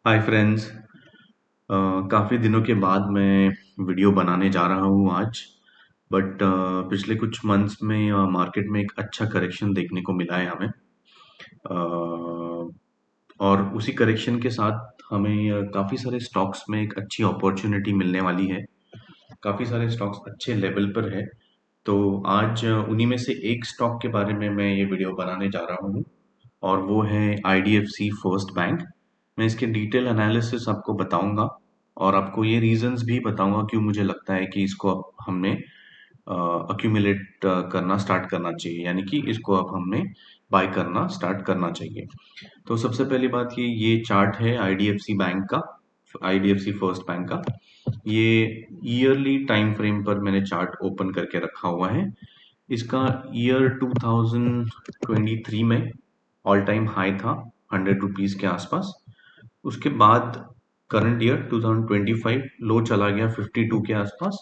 Hi friends. काफ़ी दिनों के बाद मैं वीडियो बनाने जा रहा हूँ आज। बट पिछले कुछ मंथ्स में मार्केट में एक अच्छा करेक्शन देखने को मिला है हमें। और उसी करेक्शन के साथ हमें काफ़ी सारे स्टॉक्स में एक अच्छी अपॉर्चुनिटी मिलने वाली है। काफ़ी सारे स्टॉक्स अच्छे लेवल पर है। तो आज उन्हीं में से एक स्टॉक के बारे में मैं ये वीडियो बनाने जा रहा हूँ और वो है आईडीएफसी फर्स्ट बैंक। मैं इसके डिटेल एनालिसिस आपको बताऊंगा और आपको ये रीजंस भी बताऊंगा क्यों मुझे लगता है कि इसको अब हमने अक्यूमुलेट करना स्टार्ट करना चाहिए, यानी कि इसको अब हमने बाय करना स्टार्ट करना चाहिए। तो सबसे पहली बात ये चार्ट है आईडीएफसी बैंक का, आईडीएफसी फर्स्ट बैंक का। ये ईयरली टाइम फ्रेम पर मैंने चार्ट ओपन करके रखा हुआ है। इसका ईयर 2023 में ऑल टाइम हाई था 100 रुपीज के आसपास। उसके बाद करंट ईयर 2025 लो चला गया 52 के आसपास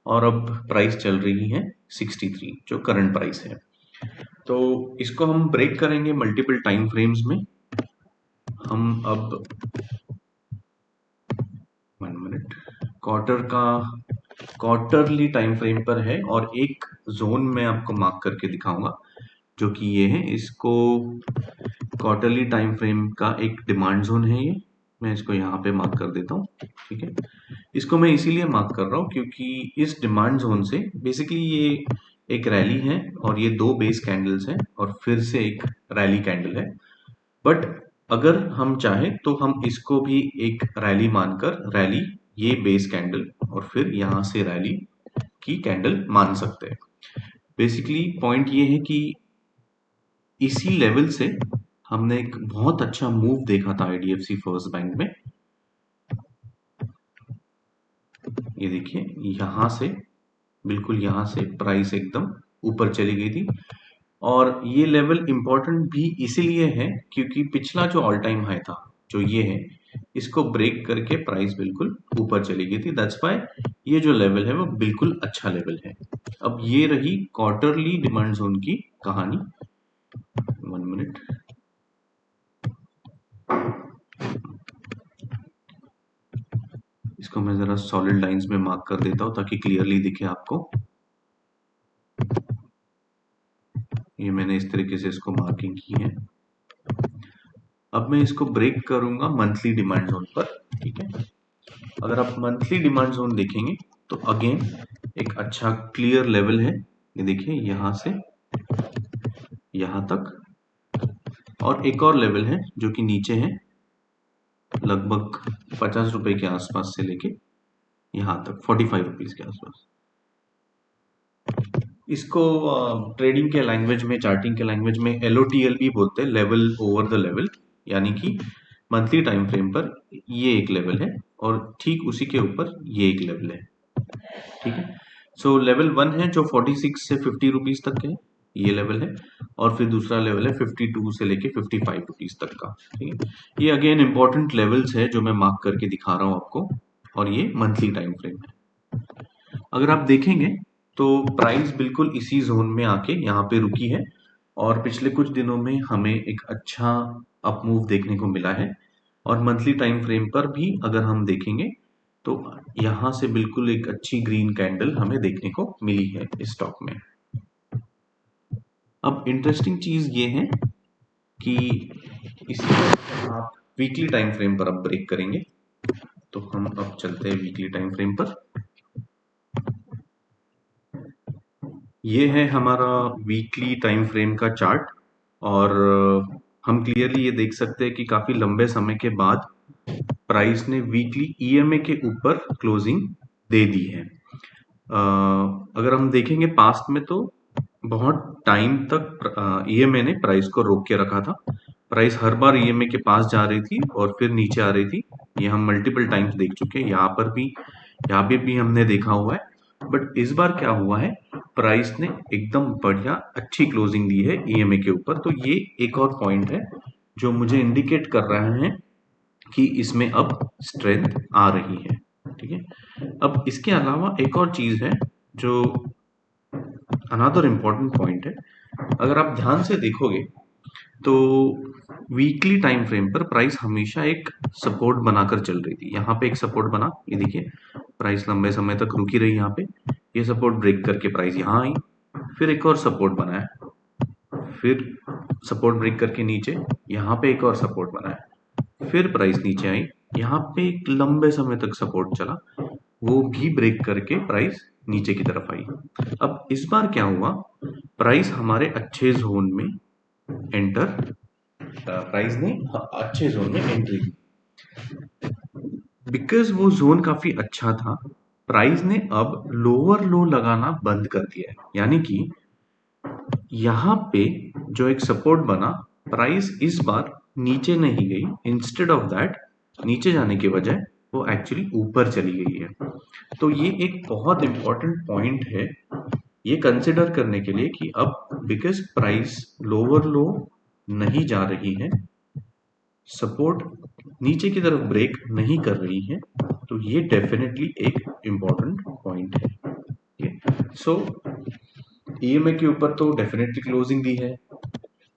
और अब प्राइस चल रही है 63 जो करंट प्राइस है। तो इसको हम ब्रेक करेंगे मल्टीपल टाइम फ्रेम्स में। हम अब 1 मिनट क्वार्टरली टाइम फ्रेम पर है और एक जोन में आपको मार्क करके दिखाऊंगा जो कि ये है। इसको क्वार्टरली टाइम फ्रेम का एक डिमांड जोन है ये। मैं इसको यहाँ पे मार्क कर देता हूँ। ठीक है, इसको मैं इसीलिए मार्क कर रहा हूँ क्योंकि इस डिमांड जोन से बेसिकली ये एक रैली है और ये दो बेस कैंडल्स हैं और फिर से एक रैली कैंडल है। बट अगर हम चाहें तो हम इसको भी एक रैली मानकर, रैली ये बेस कैंडल और फिर यहाँ से रैली की कैंडल मान सकते हैं। बेसिकली पॉइंट ये है कि इसी लेवल से हमने एक बहुत अच्छा मूव देखा था आईडीएफसी फर्स्ट बैंक में। ये देखिए, यहाँ से बिल्कुल यहाँ से प्राइस एकदम ऊपर चली गई थी और ये लेवल इंपॉर्टेंट भी इसीलिए है क्योंकि पिछला जो ऑल टाइम हाई था जो ये है, इसको ब्रेक करके प्राइस बिल्कुल ऊपर चली गई थी। दैट्स व्हाई ये जो लेवल है वो बिल्कुल अच्छा लेवल है। अब ये रही क्वार्टरली डिमांड जोन की कहानी। 1 मिनट, इसको मैं जरा सॉलिड लाइंस में मार्क कर देता हूँ ताकि क्लियरली दिखे आपको। ये मैंने इस तरीके से इसको मार्किंग की है। अब मैं इसको ब्रेक करूंगा मंथली डिमांड जोन पर। ठीक है, अगर आप मंथली डिमांड जोन देखेंगे तो अगेन एक अच्छा क्लियर लेवल है। ये देखिए यहाँ से यहाँ तक, और एक और लेवल है जो कि नीचे है लगभग 50 रुपए के आसपास से लेके यहाँ तक 45 रुपीज के आसपास। इसको ट्रेडिंग के लैंग्वेज में, चार्टिंग के लैंग्वेज में एलओटीएल भी बोलते हैं, लेवल ओवर द लेवल। यानी कि मंथली टाइम फ्रेम पर ये एक लेवल है और ठीक उसी के ऊपर ये एक लेवल है। ठीक है, सो लेवल 1 है जो 46 से 50 रुपीज तक है, ये लेवल है। और फिर दूसरा लेवल है 52 से लेके 55 रुपीज तक का। ठीक है, ये अगेन इंपॉर्टेंट लेवल्स है जो मैं मार्क करके दिखा रहा हूँ आपको और ये मंथली टाइम फ्रेम है। अगर आप देखेंगे तो प्राइस बिल्कुल इसी जोन में आके यहाँ पे रुकी है और पिछले कुछ दिनों में हमें एक अच्छा अपमूव देखने को मिला है। और मंथली टाइम फ्रेम पर भी अगर हम देखेंगे तो यहाँ से बिल्कुल एक अच्छी ग्रीन कैंडल हमें देखने को मिली है इस स्टॉक में। अब इंटरेस्टिंग चीज ये है कि इसी पर आप वीकली टाइम फ्रेम पर अब ब्रेक करेंगे। तो हम अब चलते हैं वीकली टाइम फ्रेम पर। ये है हमारा वीकली टाइम फ्रेम का चार्ट और हम क्लियरली ये देख सकते हैं कि काफी लंबे समय के बाद प्राइस ने वीकली ईएमए के ऊपर क्लोजिंग दे दी है। अगर हम देखेंगे पास्ट में तो बहुत टाइम तक ईएमए ने प्राइस को रोक के रखा था। प्राइस हर बार ईएमए के पास जा रही थी और फिर नीचे आ रही थी। ये हम मल्टीपल टाइम्स देख चुके हैं, यहाँ पर भी, यहाँ पे भी हमने देखा हुआ है। बट इस बार क्या हुआ है, प्राइस ने एकदम बढ़िया अच्छी क्लोजिंग दी है ईएमए के ऊपर। तो ये एक और पॉइंट है जो मुझे इंडिकेट कर रहा है कि इसमें अब स्ट्रेंथ आ रही है। ठीक है, अब इसके अलावा एक और चीज है जो अनदर इम्पोर्टेंट पॉइंट है। अगर आप ध्यान से देखोगे तो वीकली टाइम फ्रेम पर प्राइस हमेशा एक सपोर्ट बनाकर चल रही थी। यहाँ पे एक सपोर्ट बना, ये देखिए प्राइस लंबे समय तक रुकी रही यहाँ पे, ये सपोर्ट ब्रेक करके प्राइस यहाँ आई, फिर एक और सपोर्ट बनाया, फिर सपोर्ट ब्रेक करके नीचे, यहाँ पे एक और सपोर्ट बनाया, फिर प्राइस नीचे आई, यहाँ पे एक लंबे समय तक सपोर्ट चला, वो भी ब्रेक करके प्राइस नीचे की तरफ आई। अब इस बार क्या हुआ, प्राइस हमारे अच्छे जोन में एंटर, प्राइस ने अच्छे जोन में एंट्री की। बिकॉज वो जोन काफी अच्छा था, प्राइस ने अब लोअर लो लगाना बंद कर दिया है। यानी कि यहाँ पे जो एक सपोर्ट बना, प्राइस इस बार नीचे नहीं गई, इंस्टेड ऑफ दैट नीचे जाने के बजाय वो एक्चुअली ऊपर चली गई है। तो ये एक बहुत इंपॉर्टेंट पॉइंट है ये कंसिडर करने के लिए कि अब बिकॉज प्राइस लोअर लो नहीं जा रही है, सपोर्ट नीचे की तरफ ब्रेक नहीं कर रही है, तो ये डेफिनेटली एक इम्पॉर्टेंट पॉइंट है। सो ईएमए के ऊपर तो डेफिनेटली क्लोजिंग दी है,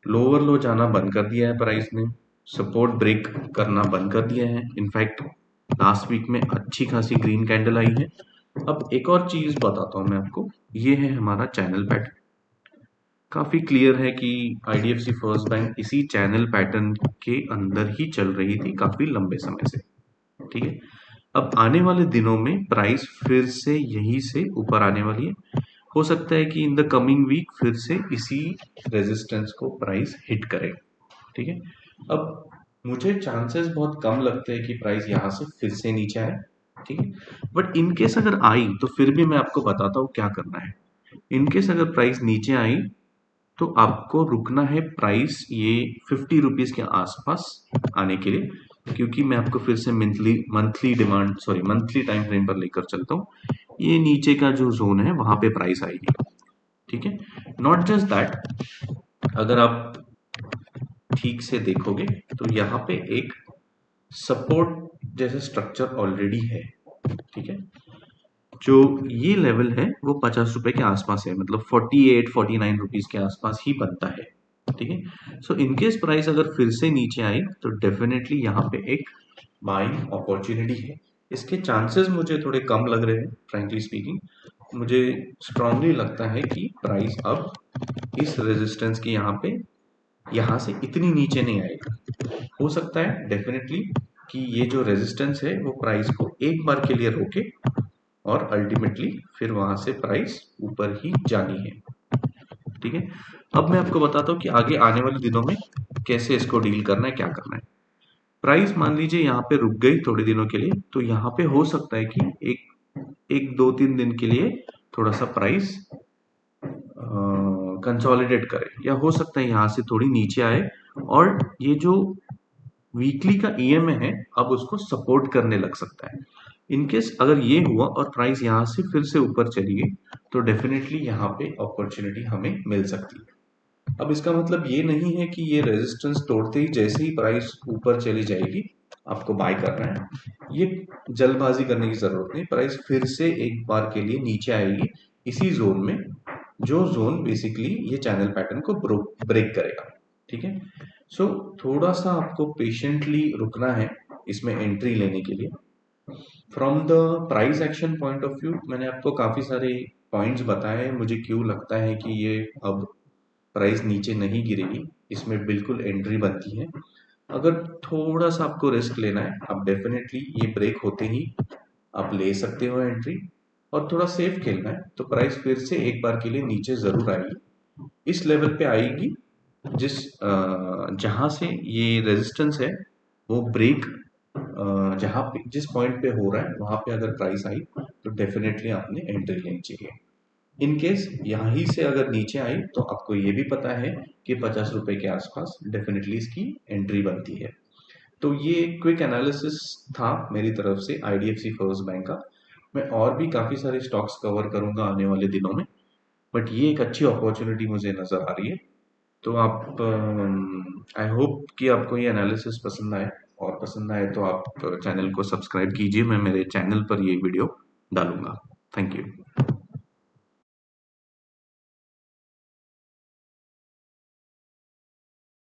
लोअर लो जाना बंद कर दिया है प्राइस ने, सपोर्ट ब्रेक करना बंद कर दिया है। इनफैक्ट लास्ट वीक में अच्छी खासी ग्रीन कैंडल आई है। अब एक और चीज बताता हूं मैं आपको, ये है हमारा चैनल पैटर्न। काफी क्लियर है कि आईडीएफसी फर्स्ट बैंक इसी चैनल पैटर्न के अंदर ही चल रही थी काफी लंबे समय से। ठीक है, अब आने वाले दिनों में प्राइस फिर से यहीं से ऊपर आने वाली है। हो सकता है कि इन द कमिंग वीक फिर से इसी रेजिस्टेंस को प्राइस हिट करे। ठीक है, अब मुझे चांसेस बहुत कम लगते हैं कि प्राइस यहाँ से फिर से नीचे आए। ठीक है, बट इनकेस अगर आई तो फिर भी मैं आपको बताता हूँ क्या करना है। इनकेस अगर प्राइस नीचे आई तो आपको रुकना है प्राइस ये 50 रुपीज के आसपास आने के लिए, क्योंकि मैं आपको फिर से मंथली टाइम फ्रेम पर लेकर चलता हूँ। ये नीचे का जो जोन है वहां पे प्राइस आएगी। ठीक है, नॉट जस्ट दैट, अगर आप ठीक से देखोगे तो यहाँ पे एक सपोर्ट जैसे स्ट्रक्चर ऑलरेडी है। ठीक है, जो ये लेवल है वो 50 रुपए के आसपास है, मतलब 48-49 रुपीज के आसपास ही बनता है। ठीक है, सो इनकेस प्राइस अगर फिर से नीचे आई तो डेफिनेटली यहाँ पे एक बाइंग अपॉर्चुनिटी है। इसके चांसेस मुझे थोड़े कम लग रहे हैं, फ्रैंकली स्पीकिंग। मुझे स्ट्रांगली लगता है कि प्राइस अब इस रेजिस्टेंस के यहाँ से इतनी नीचे नहीं आएगा। हो सकता है डेफिनेटली कि ये जो रेजिस्टेंस है वो प्राइस को एक बार के लिए रोके और अल्टीमेटली फिर वहां से प्राइस ऊपर ही जानी है। ठीक है, अब मैं आपको बताता हूँ कि आगे आने वाले दिनों में कैसे इसको डील करना है, क्या करना है। प्राइस मान लीजिए यहाँ पे रुक गई थोड़े दिनों के लिए, तो यहाँ पे हो सकता है कि एक 2-3 दिन के लिए थोड़ा सा प्राइस कंसोलिडेट करे, या हो सकता है यहाँ से थोड़ी नीचे आए और ये जो वीकली का ईएमए है अब उसको सपोर्ट करने लग सकता है। इनकेस अगर ये हुआ और प्राइस यहाँ से फिर से ऊपर चली गई तो डेफिनेटली यहाँ पे अपॉर्चुनिटी हमें मिल सकती है। अब इसका मतलब ये नहीं है कि ये रेजिस्टेंस तोड़ते ही जैसे ही प्राइस ऊपर चली जाएगी आपको बाय करना है। ये जल्दबाजी करने की जरूरत नहीं, प्राइस फिर से एक बार के लिए नीचे आएगी इसी जोन में, जो जोन बेसिकली ये चैनल पैटर्न को ब्रेक करेगा। ठीक है, सो थोड़ा सा आपको पेशेंटली रुकना है इसमें एंट्री लेने के लिए। From the price action point of view मैंने आपको काफी सारे पॉइंट्स बताए हैं मुझे क्यों लगता है कि ये अब प्राइस नीचे नहीं गिरेगी, इसमें बिल्कुल एंट्री बनती है। अगर थोड़ा सा आपको रिस्क लेना है आप डेफिनेटली ये ब्रेक होते ही आप ले सकते हो एंट्री, और थोड़ा सेफ खेलना है तो प्राइस फिर से एक बार के लिए नीचे जरूर आएगी, इस लेवल पे आएगी जहां से ये रेजिस्टेंस है वो ब्रेक, जहां पे जिस पॉइंट पे हो रहा है वहां पे अगर प्राइस आई तो डेफिनेटली आपने एंट्री लेनी चाहिए। इन केस यहाँ ही से अगर नीचे आई तो आपको ये भी पता है कि 50 रुपए के आसपास डेफिनेटली इसकी एंट्री बनती है। तो ये क्विक एनालिसिस था मेरी तरफ से आईडीएफसी फर्स्ट बैंक का। मैं और भी काफी सारे स्टॉक्स कवर करूंगा आने वाले दिनों में, बट ये एक अच्छी अपॉर्चुनिटी मुझे नजर आ रही है। तो आप, आई होप कि आपको ये एनालिसिस पसंद आए, और पसंद आए तो आप चैनल को सब्सक्राइब कीजिए, मैं मेरे चैनल पर ये वीडियो डालूंगा। Thank you.